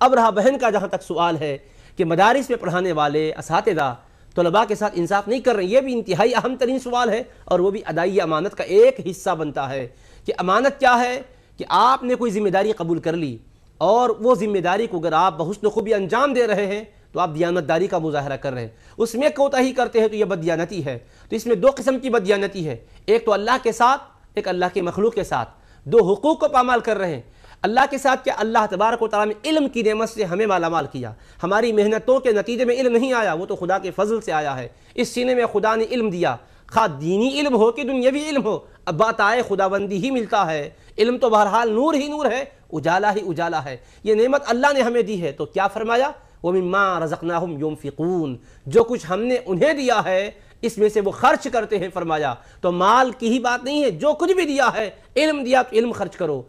اب رہا بہن کا جہاں تک سوال ہے کہ مدارس میں پڑھانے والے اساتذہ طلباء کے ساتھ انصاف نہیں کر رہے ہیں، یہ بھی انتہائی اہم ترین سوال ہے، اور وہ بھی ادائی امانت کا ایک حصہ بنتا ہے کہ امانت کیا ہے کہ آپ نے کوئی ذمہ داری قبول کر لی، اور وہ ذمہ داری کو اگر آپ بحسن خوبی انجام دے رہے ہیں تو آپ دیانتداری کا مظاہرہ کر رہے ہیں، اس میں کوتاہی کرتے ہیں تو یہ بددیانتی ہے۔ تو اس میں دو قسم کی بددیانتی ہے، ایک تو اللہ کے ساتھ، ایک اللہ کے مخلوق کے ساتھ، دو حقوق کو پامال کر رہے ہیں۔ اللہ کے ساتھ کیا؟ اللہ تبارک و تعالیٰ نے علم کی نعمت سے ہمیں مالا مال کیا، ہماری محنتوں کے نتیجے میں علم نہیں آیا، وہ تو خدا کے فضل سے آیا ہے۔ اس سینے میں خدا نے علم دیا، خواہ دینی علم ہو کہ دنیاوی علم ہو، اب بات آئے خداوندی ہی ملتا ہے، علم تو بہرحال نور ہی نور ہے، اجالا ہی اجالا ہے، یہ نعمت اللہ نے ہمیں دی ہے۔ تو کیا فرمایا؟ وَمِمَّا رَزَقْنَاهُمْ يُنْفِقُونَ، جو کچھ ہم نے انہیں دیا ہے اس میں سے وہ خرچ کرتے ہیں۔ فرمایا تو مال کی ہی بات نہیں ہے، جو کچھ بھی دیا ہے، علم دیا تو علم خرچ کرو،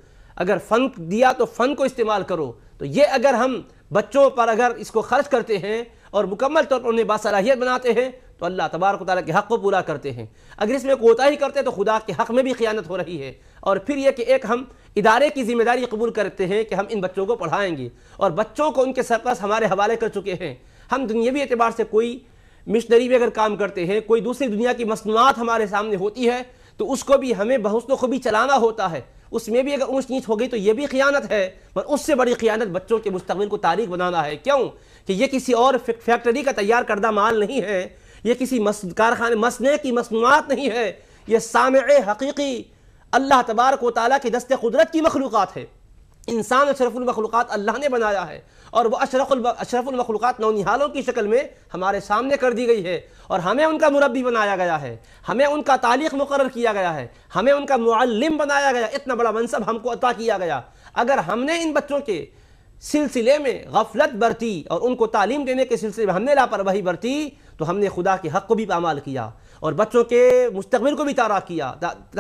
اگر فن دیا تو فن کو استعمال کرو۔ تو یہ اگر ہم بچوں پر اگر اس کو خرچ کرتے ہیں اور مکمل طور پر انہیں باصلاحیت بناتے ہیں تو اللہ تبارک و تعالیٰ کے حق کو پورا کرتے ہیں۔ اگر اس میں کوتاہی کرتے ہیں تو خدا کے حق میں بھی خیانت ہو رہی ہے۔ اور پھر یہ کہ ایک ہم ادارے کی ذمہ داری قبول کرتے ہیں کہ ہم ان بچوں کو پڑھائیں گے، اور بچوں کو ان کے سرپرست ہمارے حوالے کر چکے ہیں۔ ہم دنیاوی اعتبار سے کوئی مشنری میں اگر کام کرتے ہیں، کوئی دوسری دنیا کی مصنوعات ہمارے سامنے ہوتی ہے تو اس کو بھی ہمیں بحسن خوبی چلانا ہوتا ہے، اس میں بھی اگر اونچ نیچ ہو گئی تو یہ بھی خیانت ہے، پر اس سے بڑی خیانت بچوں کے مستقبل کو تاریک بنانا ہے۔ کیوں کہ یہ کسی اور فیکٹری کا تیار کردہ مال نہیں ہے، یہ کسی کارخانے مصنع کی مصنوعات نہیں ہے، یہ صانع حقیقی اللہ تبارک و تعالیٰ کی دست قدرت کی مخلوقات ہے۔ انسان اشرف المخلوقات اللہ نے بنایا ہے، اور وہ اشرف المخلوقات نونہالوں کی شکل میں ہمارے سامنے کر دی گئی ہے، اور ہمیں ان کا مربی بنایا گیا ہے، ہمیں ان کا تعلیق مقرر کیا گیا ہے، ہمیں ان کا معلم بنایا گیا، اتنا بڑا منصب ہم کو عطا کیا گیا۔ اگر ہم نے ان بچوں کے سلسلے میں غفلت برتی اور ان کو تعلیم دینے کے سلسلے میں ہم نے لاپرواہی برتی تو ہم نے خدا کے حق کو بھی پامال کیا، اور بچوں کے مستقبل کو بھی تاراک کیا،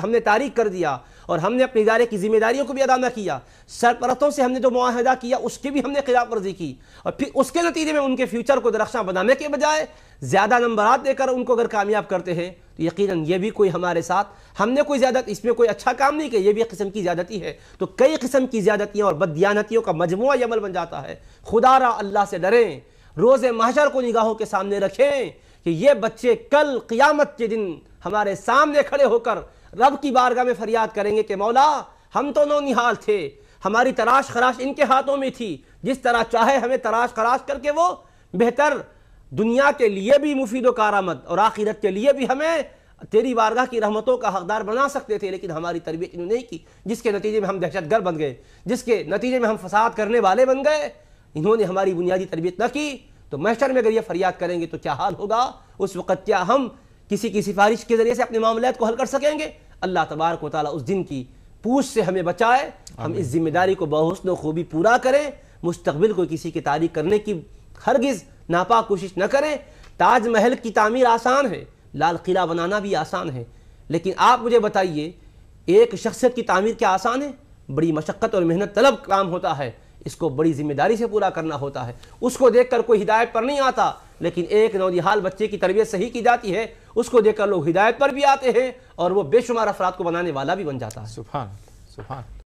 ہم نے تاریک کر دیا، اور ہم نے اپنے ادارے کی ذمہ داریوں کو بھی ادا نہ کیا، سرپرستوں سے ہم نے جو معاہدہ کیا اس کی بھی ہم نے خلاف ورزی کی، اور پھر اس کے نتیجے میں ان کے فیوچر کو درخشاں بنانے کے بجائے زیادہ نمبرات دے کر ان کو اگر کامیاب کرتے ہیں تو یقیناً یہ بھی کوئی ہمارے ساتھ ہم نے کوئی زیادت اس میں کوئی اچھا کام نہیں کیا، یہ بھی ایک قسم کی زیادتی ہے۔ تو کئی قسم کی زیادتیاں اور بددیانتیوں کا مجموعہ یہ عمل بن جاتا ہے۔ خدا را اللہ سے ڈریں، روز محشر کو نگاہوں کے سامنے رکھیں کہ یہ بچے کل قیامت کے دن ہمارے سامنے کھڑے ہو کر رب کی بارگاہ میں فریاد کریں گے کہ مولا ہم تو نونہال تھے، ہماری تراش خراش ان کے ہاتھوں میں تھی، جس طرح چاہے ہمیں تراش خراش کر کے وہ بہتر دنیا کے لیے بھی مفید و کارآمد اور آخرت کے لیے بھی ہمیں تیری بارگاہ کی رحمتوں کا حقدار بنا سکتے تھے، لیکن ہماری تربیت انہوں نے نہیں کی، جس کے نتیجے میں ہم دہشت گرد بن گئے، جس کے نتیجے میں ہم فساد کرنے والے بن گئے، انہوں نے ہماری بنیادی تربیت نہ کی۔ تو محشر میں اگر یہ فریاد کریں گے تو کیا حال ہوگا؟ اس وقت کیا ہم کسی کی سفارش کے ذریعے سے اپنے معاملات کو حل کر سکیں گے؟ اللہ تبارک و تعالیٰ اس دن کی پوچھ سے ہمیں بچائے، ہم اس ذمہ داری کو بحسن و خوبی پورا کریں، مستقبل کو کسی کی تاریک کرنے کی ہرگز ناپاک کوشش نہ کریں۔ تاج محل کی تعمیر آسان ہے، لال قلعہ بنانا بھی آسان ہے، لیکن آپ مجھے بتائیے ایک شخصیت کی تعمیر کیا آسان ہے؟ بڑی مشقت اور محنت طلب کام ہوتا ہے، اس کو بڑی ذمہ داری سے پورا کرنا ہوتا ہے۔ اس کو دیکھ کر کوئی ہدایت پر نہیں آتا، لیکن ایک نونہال بچے کی تربیت صحیح کی جاتی ہے، اس کو دیکھ کر لوگ ہدایت پر بھی آتے ہیں، اور وہ بے شمار افراد کو بنانے والا بھی بن جاتا ہے۔ سبحان